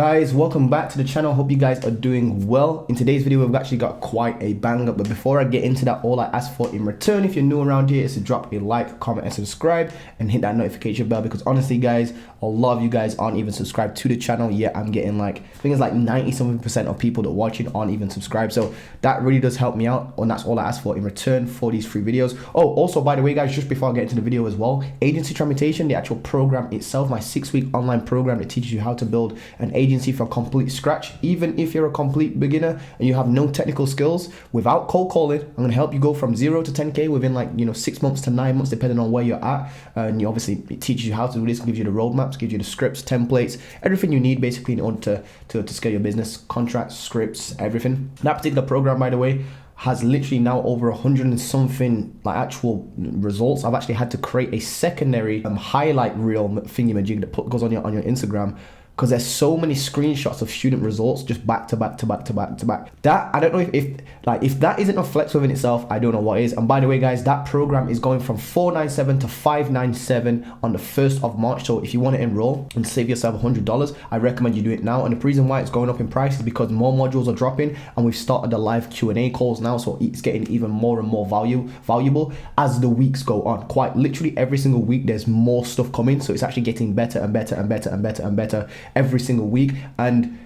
Guys, welcome back to the channel. Hope you guys are doing well. In today's video, we've actually got quite a banger, but before I get into that, all I ask for in return, if you're new around here, is to drop a like, comment, and subscribe, and hit that notification bell, because honestly guys, a lot of you guys aren't even subscribed to the channel yet. I'm getting like, I think it's like 90-something% of people that are watching aren't even subscribed, so that really does help me out, and that's all I ask for in return for these free videos. Oh, also, by the way guys, just before I get into the video as well, Agency Transmutation, the actual program itself, my 6-week online program that teaches you how to build an agency from complete scratch. Even if you're a complete beginner and you have no technical skills, without cold calling, I'm going to help you go from 0 to 10k within 6 months to 9 months, depending on where you're at. And obviously it teaches you how to do this, gives you the roadmaps, gives you the scripts, templates, everything you need basically in order to scale your business, contracts, scripts, everything. That particular program, by the way, has literally now over 100 and something actual results. I've actually had to create a secondary highlight reel thingy-majig that goes on your Instagram, because there's so many screenshots of student results just back to back to back to back to back. That, I don't know if that isn't a flex within itself, I don't know what is. And by the way guys, that program is going from $497 to $597 on the 1st of March. So if you want to enroll and save yourself $100, I recommend you do it now. And the reason why it's going up in price is because more modules are dropping, and we've started the live Q&A calls now, so it's getting even more and more valuable as the weeks go on. Quite literally every single week there's more stuff coming, so it's actually getting better and better and better and better and better every single week. And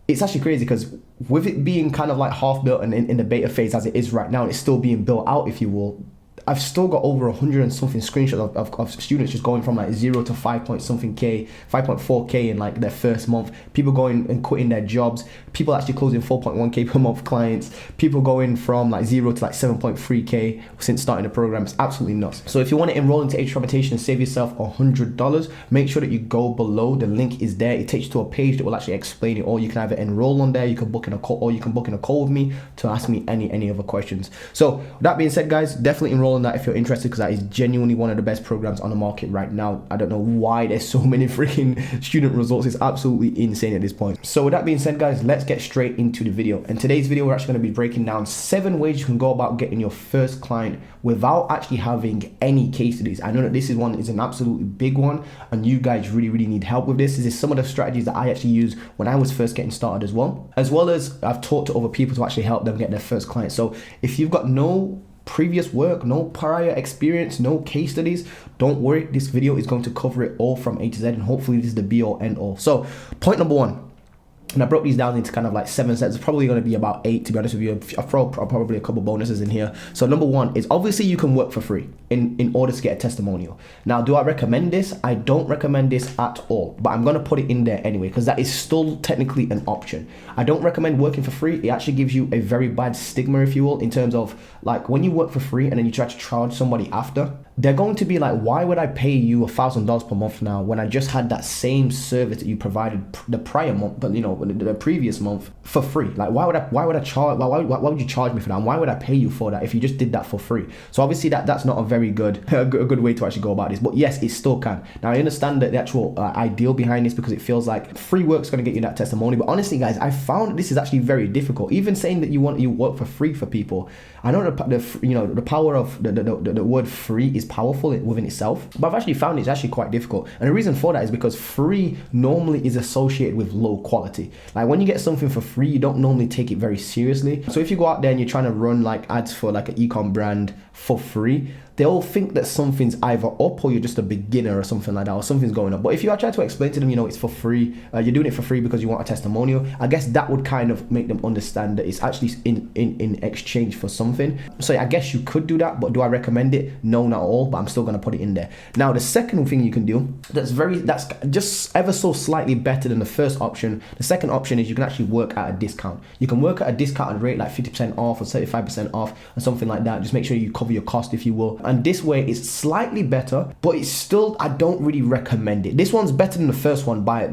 it's actually crazy because with it being kind of like half built and in the beta phase as it is right now, it's still being built out, if you will. I've still got over 100 and something screenshots of students just going from like 0 to 5.4k in like their first month. People going and quitting their jobs. People actually closing 4.1k per month clients. People going from like 0 to like 7.3k since starting the program. It's absolutely nuts. So if you want to enroll into Agency Transmutation and save yourself $100, make sure that you go below. The link is there. It takes you to a page that will actually explain it all. You can either enroll on there, you can book in a call, or you can book in a call with me to ask me any other questions. So with that being said guys, definitely enroll on that if you're interested, because that is genuinely one of the best programs on the market right now. I don't know why there's so many freaking student results. It's absolutely insane at this point. So with that being said guys, let's get straight into the video. In today's video, we're actually going to be breaking down 7 ways you can go about getting your first client without actually having any case studies. I know that this is an absolutely big one, and you guys really need help with this. This is some of the strategies that I actually used when I was first getting started as well as I've talked to other people to actually help them get their first client. So if you've got no previous work, no prior experience, no case studies, don't worry, this video is going to cover it all from A to Z, and hopefully this is the be all end all. So point number 1, and I broke these down into kind of like 7 sets. It's probably going to be about 8, to be honest with you. I've probably a couple bonuses in here. So number 1 is obviously you can work for free in order to get a testimonial. Now, do I recommend this? I don't recommend this at all, but I'm going to put it in there anyway, because that is still technically an option. I don't recommend working for free. It actually gives you a very bad stigma, if you will, in terms of like when you work for free and then you try to charge somebody after, they're going to be like, why would I pay you $1,000 per month now when I just had that same service that you provided the prior month, but the previous month for free? Like, why would I charge? Why would you charge me for that? And why would I pay you for that if you just did that for free? So obviously that's not a very good way to actually go about this. But yes, it still can. Now I understand that the actual ideal behind this, because it feels like free work's going to get you that testimony. But honestly, guys, I found this is actually very difficult. Even saying that you work for free for people, I know the power of the word free is powerful within itself, but I've actually found it's actually quite difficult. And the reason for that is because free normally is associated with low quality. Like when you get something for free, you don't normally take it very seriously. So if you go out there and you're trying to run like ads for like an e-com brand for free, they'll think that something's either up or you're just a beginner or something like that, or something's going on. But if you try to explain to them, it's for free, you're doing it for free because you want a testimonial, I guess that would kind of make them understand that it's actually in exchange for something. So I guess you could do that, but do I recommend it? No, not at all, but I'm still going to put it in there. Now, the second thing you can do that's just ever so slightly better than the first option. The second option is you can actually work at a discount. You can work at a discounted rate, like 50% off or 35% off or something like that. Just make sure you cover your cost, if you will. And this way it's slightly better, but it's still, I don't really recommend it. This one's better than the first one by,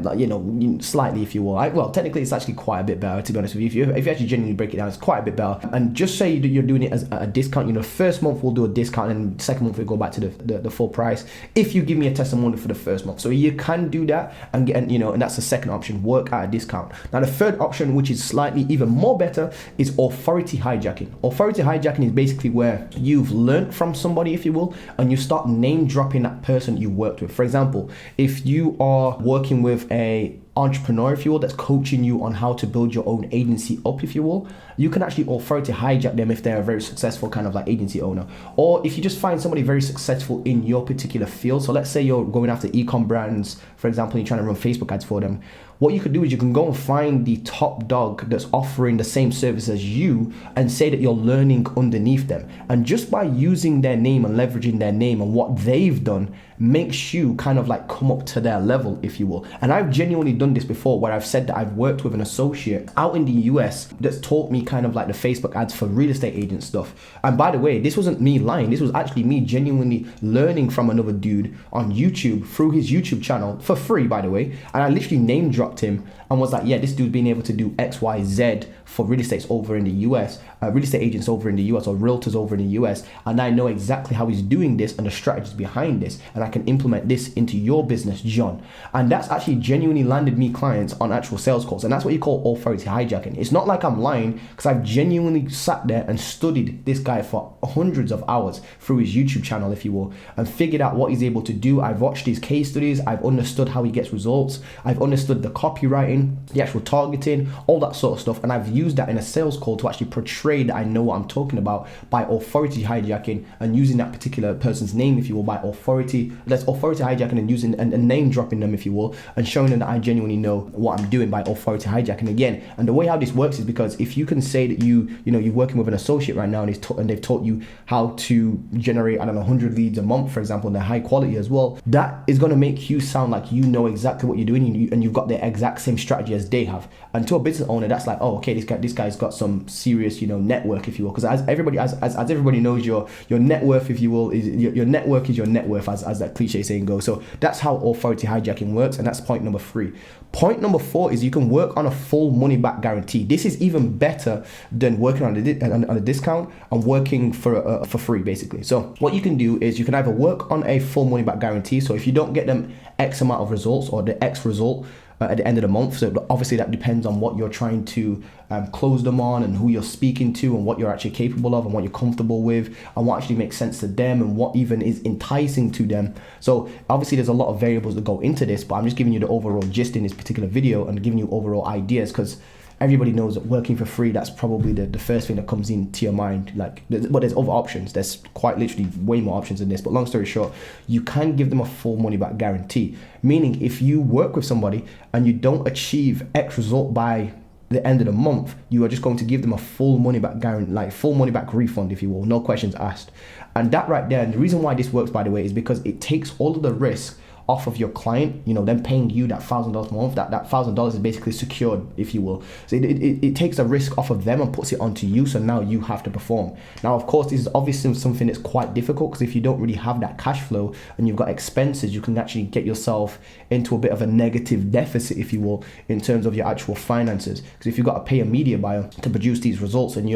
slightly, if you will. Well, technically it's actually quite a bit better, to be honest with you. If you actually genuinely break it down, it's quite a bit better. And just say you're doing it as a discount, first month we'll do a discount, and second month we'll go back to the full price if you give me a testimonial for the first month. So you can do that and get, and that's the second option, work at a discount. Now the third option, which is slightly even more better, is authority hijacking. Authority hijacking is basically where you've learned from somebody, if you will, and you start name dropping that person you worked with. For example, if you are working with a entrepreneur, if you will, that's coaching you on how to build your own agency up, if you will, you can actually authority hijack them if they're a very successful kind of like agency owner. Or if you just find somebody very successful in your particular field. So let's say you're going after e-com brands, for example, you're trying to run Facebook ads for them. What you could do is you can go and find the top dog that's offering the same service as you and say that you're learning underneath them. And just by using their name and leveraging their name and what they've done makes you kind of like come up to their level, if you will. And I've genuinely done this before where I've said that I've worked with an associate out in the US that's taught me kind of like the Facebook ads for real estate agent stuff. And by the way, this wasn't me lying. This was actually me genuinely learning from another dude on YouTube through his YouTube channel for free, by the way. And I literally name dropped him and was like, yeah, this dude's been able to do X, Y, Z for real estates over in the US, real estate agents over in the US or realtors over in the US. And I know exactly how he's doing this and the strategies behind this. And I can implement this into your business, John. And that's actually genuinely landed me clients on actual sales calls. And that's what you call authority hijacking. It's not like I'm lying, because I've genuinely sat there and studied this guy for hundreds of hours through his YouTube channel, if you will, and figured out what he's able to do. I've watched his case studies. I've understood how he gets results. I've understood the copywriting, the actual targeting, all that sort of stuff. And I've used that in a sales call to actually portray that I know what I'm talking about by authority hijacking and using that particular person's name, if you will, by authority. That's authority hijacking and using and name dropping them, if you will, and showing them that I genuinely know what I'm doing by authority hijacking again. And the way how this works is because if you can say that you're working with an associate right now and they've taught you how to generate, I don't know, 100 leads a month, for example, and they're high quality as well, that is going to make you sound like you know exactly what you're doing and you've got the exact same strategy as they have. And to a business owner, that's like, oh, okay, this guy's got some serious, network, if you will, because as everybody knows, your net worth, if you will, is your network is your net worth, as that cliche saying goes. So that's how authority hijacking works, and that's point number 3. Point number 4 is you can work on a full money back guarantee. This is even better than working on a discount and working for free, basically. So what you can do is you can either work on a full money back guarantee. So if you don't get them X amount of results or the X result at the end of the month, so obviously that depends on what you're trying to close them on and who you're speaking to and what you're actually capable of and what you're comfortable with and what actually makes sense to them and what even is enticing to them. So obviously there's a lot of variables that go into this, but I'm just giving you the overall gist in this particular video and giving you overall ideas, because everybody knows that working for free, that's probably the first thing that comes into your mind. But there's other options. There's quite literally way more options than this. But long story short, you can give them a full money back guarantee. Meaning if you work with somebody and you don't achieve X result by the end of the month, you are just going to give them a full money back guarantee, like full money back refund, if you will, no questions asked. And that right there, and the reason why this works, by the way, is because it takes all of the risk off of your client, them paying you that $1,000 a month. That $1,000 is basically secured, if you will. So it takes the risk off of them and puts it onto you. So now you have to perform. Now, of course, this is obviously something that's quite difficult, because if you don't really have that cash flow and you've got expenses, you can actually get yourself into a bit of a negative deficit, if you will, in terms of your actual finances. Because if you've got to pay a media buyer to produce these results and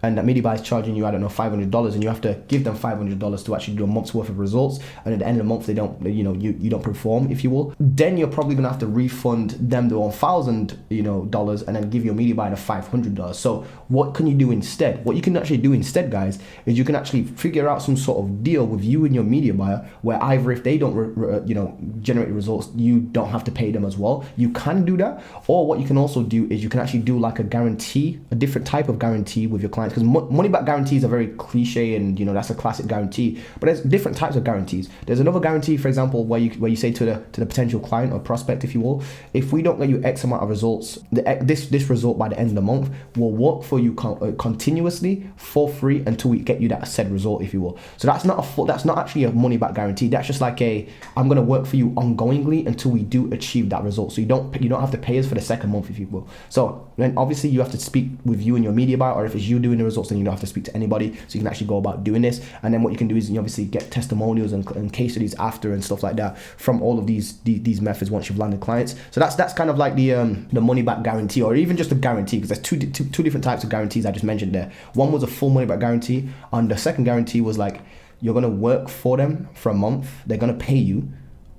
that media buyer is charging you, I don't know, $500, and you have to give them $500 to actually do a month's worth of results, and at the end of the month they don't, you don't perform, if you will, then you're probably gonna have to refund them the $1,000 and then give your media buyer the $500. So what can you do instead? What you can actually do instead, guys, is you can actually figure out some sort of deal with you and your media buyer where either if they don't generate results, you don't have to pay them as well. You can do that. Or what you can also do is you can actually do like a guarantee, a different type of guarantee with your clients, because money back guarantees are very cliche and that's a classic guarantee, but there's different types of guarantees. There's another guarantee, for example, where you say to the potential client or prospect, if you will, if we don't get you X amount of results, this result by the end of the month will work for you continuously for free until we get you that said result, if you will. So that's not actually a money back guarantee. That's just like I'm going to work for you ongoingly until we do achieve that result. So you don't have to pay us for the second month, if you will. So then obviously you have to speak with you and your media buyer, or if it's you doing the results, then you don't have to speak to anybody. So you can actually go about doing this. And then what you can do is you obviously get testimonials and case studies after and stuff like that from all of these methods once you've landed clients. So that's kind of like the money back guarantee, or even just a guarantee, because there's two different types of guarantees I just mentioned there. One was a full money back guarantee, and the second guarantee was like you're going to work for them for a month, they're going to pay you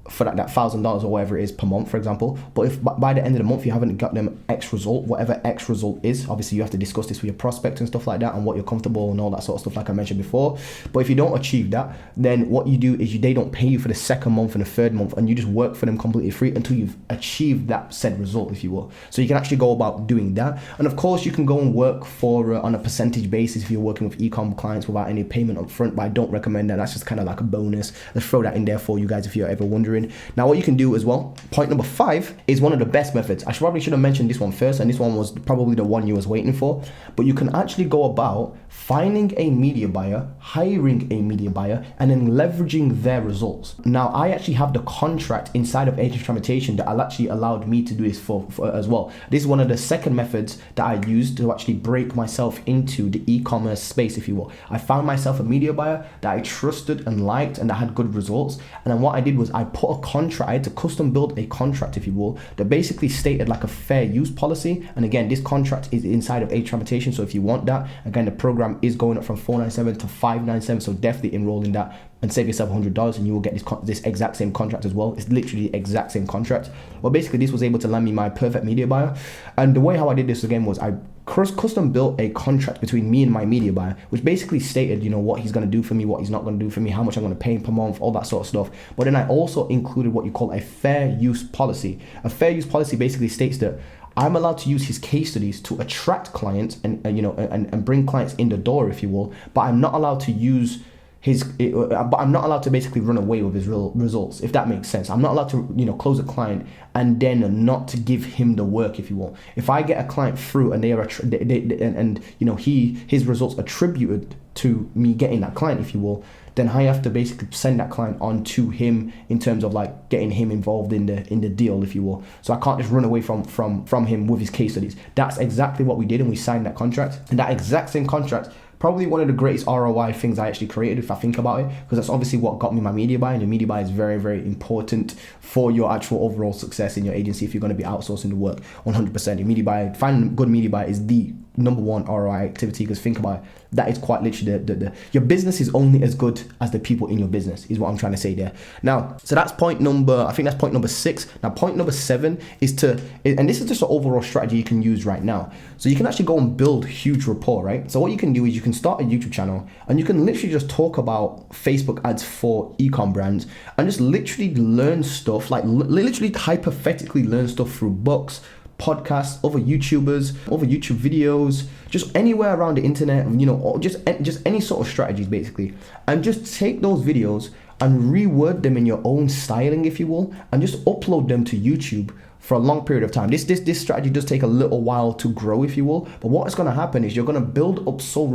for that $1,000 or whatever it is per month, for example. But if by the end of the month you haven't got them X result, whatever X result is, obviously you have to discuss this with your prospect and stuff like that, and what you're comfortable and all that sort of stuff, like I mentioned before. But if you don't achieve that, then what you do is they don't pay you for the second month and the third month, and you just work for them completely free until you've achieved that said result, if you will. So you can actually go about doing that. And of course you can go and work for on a percentage basis if you're working with e-com clients without any payment up front, but I don't recommend that. That's just kind of like a bonus. Let's throw that in there for you guys if you're ever wondering. Now what you can do as well, point number 5 is one of the best methods. I probably should have mentioned this one first, and this one was probably the one you was waiting for. But you can actually go about finding a media buyer, hiring a media buyer, and then leveraging their results. Now I actually have the contract inside of Agent Tramitation that actually allowed me to do this for as well. This is one of the second methods that I used to actually break myself into the e-commerce space, if you will. I found myself a media buyer that I trusted and liked and that had good results, and then what I did was I put a contract, I had to custom build a contract, if you will, that basically stated like a fair use policy. And again, this contract is inside of Agent Tramitation, so if you want that, again, the program is going up from $497 to $597, so definitely enroll in that and save yourself $100, and you will get this exact same contract as well. It's literally the exact same contract. But basically this was able to land me my perfect media buyer. And the way how I did this again was I custom built a contract between me and my media buyer, which basically stated, you know, what he's going to do for me, what he's not going to do for me, how much I'm going to pay him per month, all that sort of stuff. But then I also included what you call a fair use policy. A fair use policy basically states that I'm allowed to use his case studies to attract clients and bring clients in the door, if you will, but I'm not allowed to use but I'm not allowed to basically run away with his real results, if that makes sense. I'm not allowed to, you know, close a client and then not to give him the work, if you will. If I get a client through and his results attributed to me getting that client, if you will, then I have to basically send that client on to him in terms of like getting him involved in the deal, if you will. So I can't just run away from him with his case studies. That's exactly what we did, and we signed that contract. And that exact same contract, probably one of the greatest ROI things I actually created, if I think about it, because that's obviously what got me my media buyer, and your media buyer is very, very important for your actual overall success in your agency if you're going to be outsourcing the work 100%. Your media buyer, finding a good media buyer is the number one ROI activity, because think about it, that is quite literally your business is only as good as the people in your business, is what I'm trying to say there. Now, so that's point number 6. Now, point number 7 is and this is just an overall strategy you can use right now. So you can actually go and build huge rapport, right? So what you can do is you can start a YouTube channel, and you can literally just talk about Facebook ads for e-com brands, and just literally learn stuff, like literally hypothetically learn stuff through books, podcasts, other YouTubers, other YouTube videos, just anywhere around the internet, you know, or just any sort of strategies basically, and just take those videos and reword them in your own styling, if you will, and just upload them to YouTube for a long period of time. This strategy does take a little while to grow, if you will, but what is going to happen is you're going to build up so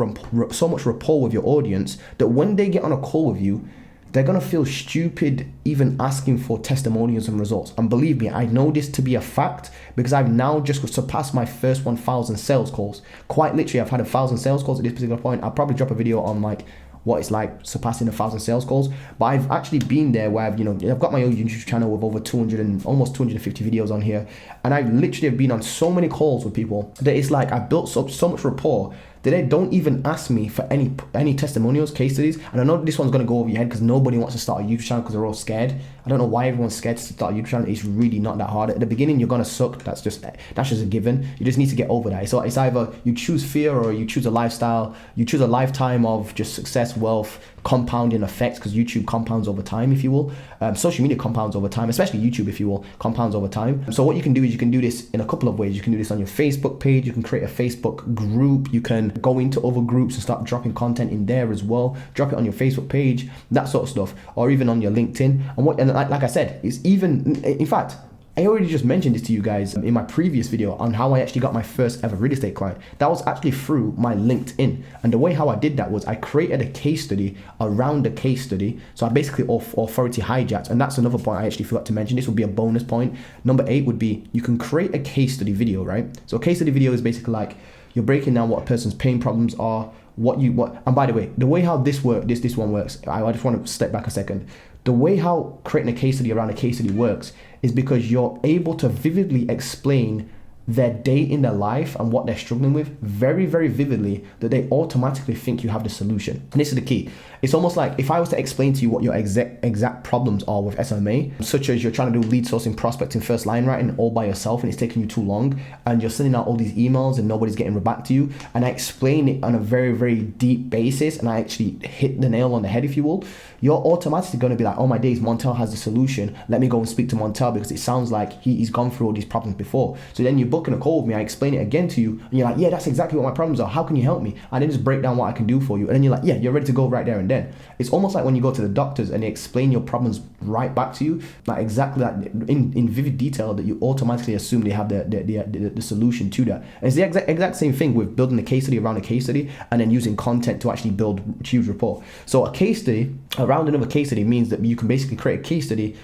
much rapport with your audience that when they get on a call with you, they're going to feel stupid even asking for testimonials and results. And believe me, I know this to be a fact, because I've now just surpassed my first 1,000 sales calls. Quite literally, I've had 1,000 sales calls at this particular point. I'll probably drop a video on like what it's like surpassing 1,000 sales calls. But I've actually been there where I've got my own YouTube channel with over 200 and almost 250 videos on here. And I literally have been on so many calls with people that it's like I've built up so much rapport that they don't even ask me for any testimonials, case studies. And I know this one's gonna go over your head because nobody wants to start a YouTube channel because they're all scared. I don't know why everyone's scared to start a YouTube channel. It's really not that hard. At the beginning, you're gonna suck. That's just a given. You just need to get over that. So it's either you choose fear or you choose a lifestyle. You choose a lifetime of just success, wealth, compounding effects, because YouTube compounds over time, if you will. Social media compounds over time, especially YouTube, if you will, compounds over time. So what you can do is you can do this in a couple of ways. You can do this on your Facebook page. You can create a Facebook group. You can go into other groups and start dropping content in there as well. Drop it on your Facebook page, that sort of stuff, or even on your LinkedIn. And like I said, it's even, in fact, I already just mentioned this to you guys in my previous video on how I actually got my first ever real estate client. That was actually through my LinkedIn. And the way how I did that was I created a case study around the case study. So I basically authority hijacked. And that's another point I actually forgot to mention. This would be a bonus point. Number 8 would be you can create a case study video, right? So a case study video is basically like you're breaking down what a person's pain problems are, and by the way, the way how this one works, I just want to step back a second. The way how creating a case study around a case study works is because you're able to vividly explain their day in their life and what they're struggling with very, very vividly, that they automatically think you have the solution. And this is the key. It's almost like if I was to explain to you what your exact problems are with SMMA, such as you're trying to do lead sourcing, prospecting, first line writing all by yourself and it's taking you too long, and you're sending out all these emails and nobody's getting back to you, and I explain it on a very, very deep basis, and I actually hit the nail on the head, if you will, you're automatically going to be like, oh my days, Montel has the solution. Let me go and speak to Montel because it sounds like he's gone through all these problems before. So then you book in a call with me, I explain it again to you, and you're like, yeah, that's exactly what my problems are. How can you help me? And then just break down what I can do for you. And then you're like, yeah, you're ready to go right there and then. It's almost like when you go to the doctors and they explain your problems right back to you, like exactly that in vivid detail, that you automatically assume they have the solution to that. And it's the exact same thing with building a case study around a case study and then using content to actually build huge rapport. So a case study around another case study means that you can basically create a case study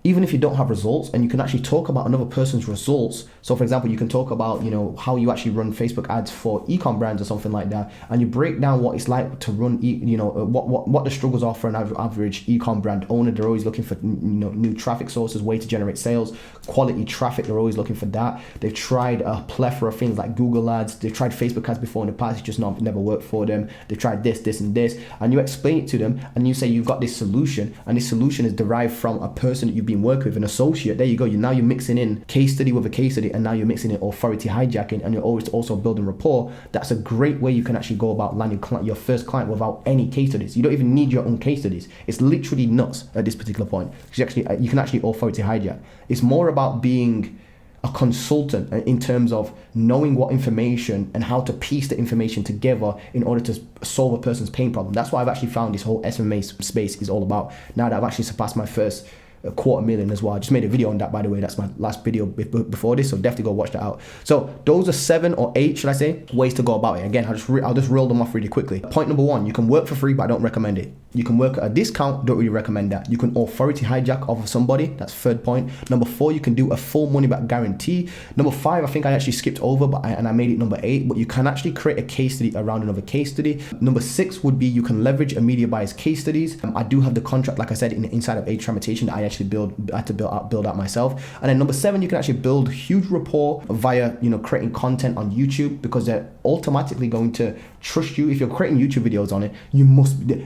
even if you don't have results, and you can actually talk about another person's results. So for example, you can talk about, you know, how you actually run Facebook ads for e-com brands or something like that, and you break down what it's like to run, what the struggles are for an average e-com brand owner. They're always looking for, new traffic sources, way to generate sales, quality traffic. They're always looking for that. They've tried a plethora of things like Google ads. They've tried Facebook ads before in the past. It's just never worked for them. They've tried this, and this, and you explain it to them, and you say you've got this solution, and this solution is derived from a person that you've been working with, an associate. There you go. Now you're mixing in case study with a case study, and now you're mixing in authority hijacking, and you're always also building rapport. That's a great way you can actually go about landing your first client without any case studies. You don't even need your own case studies. It's literally nuts at this particular point. You can actually authority hijack. It's more about being a consultant in terms of knowing what information and how to piece the information together in order to solve a person's pain problem. That's what I've actually found this whole SMMA space is all about. Now that I've actually surpassed my first $250,000 as well. I just made a video on that, by the way. That's my last video before this, so definitely go watch that out. So those are 7 or 8, should I say, ways to go about it. Again, I'll just roll them off really quickly. Point number 1, you can work for free, but I don't recommend it. You can work at a discount, don't really recommend that. You can authority hijack off of somebody, that's 3rd point. Number 4, you can do a full money back guarantee. Number 5, I think I actually skipped over, and I made it number 8, but you can actually create a case study around another case study. Number 6 would be you can leverage a media buyer's case studies. I do have the contract, like I said, inside of Age Tramitation that I actually had to build out myself. And then number 7, you can actually build huge rapport via, creating content on YouTube, because they're automatically going to trust you. If you're creating YouTube videos on it,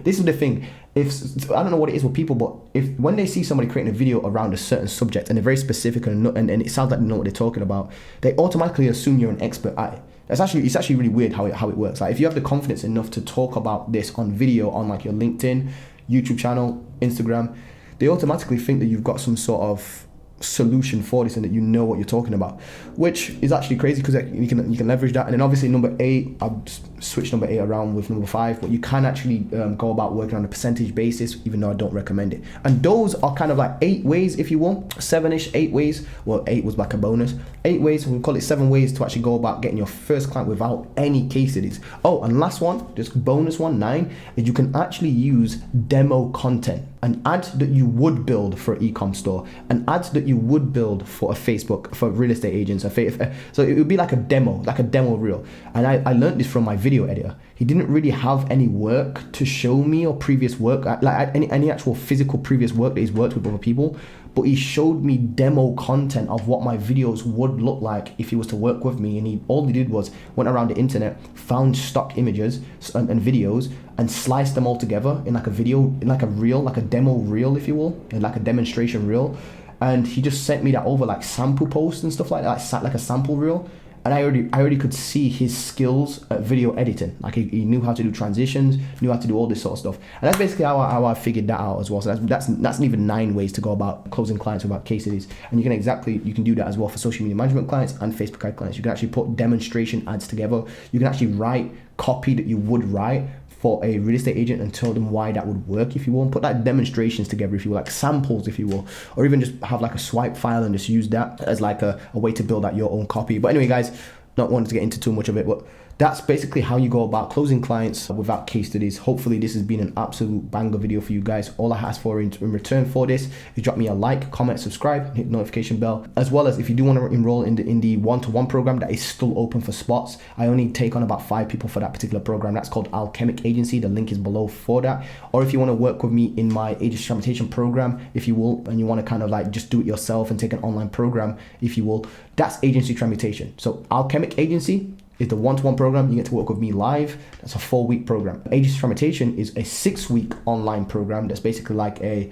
this is the thing. If I don't know what it is with people, but when they see somebody creating a video around a certain subject and they're very specific and it sounds like they know what they're talking about, they automatically assume you're an expert at it. It's actually really weird how it works. Like if you have the confidence enough to talk about this on video on like your LinkedIn, YouTube channel, Instagram, they automatically think that you've got some sort of solution for this and that you know what you're talking about, which is actually crazy because you can leverage that. And then obviously number 8, I've switched number 8 around with number 5, but you can actually go about working on a percentage basis, even though I don't recommend it. And those are kind of like 8 ways, if you will, 7-ish, 8 ways. Well, 8 was like a bonus. 8 ways, we'll call it 7 ways to actually go about getting your first client without any case studies. Oh, and last one, just bonus one, 9, is you can actually use demo content. An ad that you would build for an e-com store, an ad that you would build for a Facebook, for real estate agents. So it would be like a demo reel. And I learned this from my video editor. He didn't really have any work to show me or previous work, like any actual physical previous work that he's worked with other people. But he showed me demo content of what my videos would look like if he was to work with me. And all he did was went around the internet, found stock images and videos, and sliced them all together in like a video, in like a reel, like a demo reel, if you will, and like a demonstration reel. And he just sent me that over like sample posts and stuff like that, like a sample reel. And I already could see his skills at video editing. Like he knew how to do transitions, knew how to do all this sort of stuff. And that's basically how I figured that out as well. So that's even 9 ways to go about closing clients without case studies. And you can do that as well for social media management clients and Facebook ad clients. You can actually put demonstration ads together. You can actually write copy that you would write for a real estate agent and tell them why that would work, if you will, and put that demonstrations together, if you will, like samples, if you will, or even just have like a swipe file and just use that as like a way to build out your own copy. But anyway, guys, not wanting to get into too much of it, but that's basically how you go about closing clients without case studies. Hopefully this has been an absolute banger video for you guys. All I ask for in return for this is drop me a like, comment, subscribe, and hit the notification bell. As well as if you do want to enroll in the one-to-one program that is still open for spots, I only take on about 5 people for that particular program. That's called Alchemic Agency. The link is below for that. Or if you want to work with me in my agency traumatization program, if you will, and you want to kind of like just do it yourself and take an online program, if you will, that's agency traumatization. So Alchemic Agency is the one-to-one program. You get to work with me live. That's a 4-week program. Agency traumatization is a 6-week online program. That's basically like a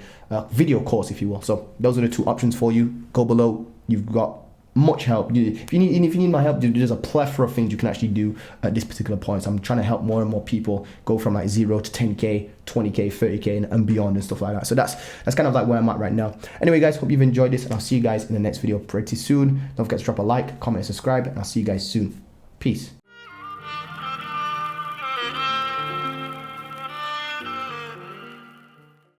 video course, if you will. So those are the 2 options for you. Go below. You've got much help. If you need my help, there's a plethora of things you can actually do at this particular point. So I'm trying to help more and more people go from like 0 to 10K, 20K, 30K and beyond and stuff like that. So that's kind of like where I'm at right now. Anyway guys, hope you've enjoyed this, and I'll see you guys in the next video pretty soon. Don't forget to drop a like, comment, and subscribe, and I'll see you guys soon. Peace.